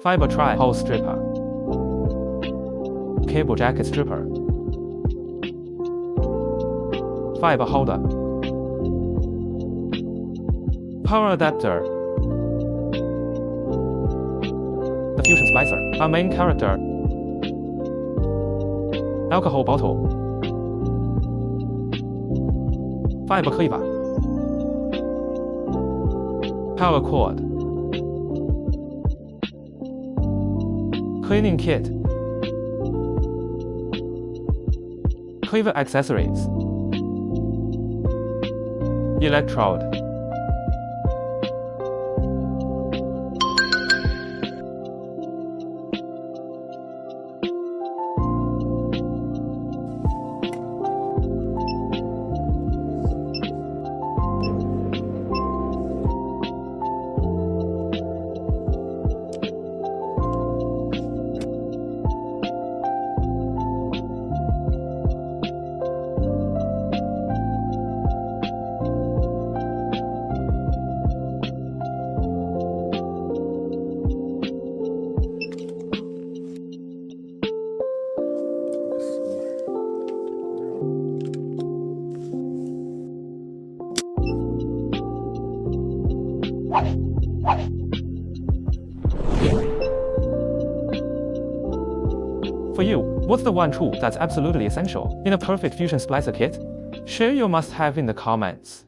Fiber tri-hole stripper, cable jacket stripper, fiber holder, power adapter. The Fusion Splicer, our main character. Alcohol bottle, fiber cleaver, power cord, cleaning kit, Cleaver accessories, Electrode, For you, what's the one tool that's absolutely essential in a perfect Fusion Splicer kit? Share your must-have in the comments.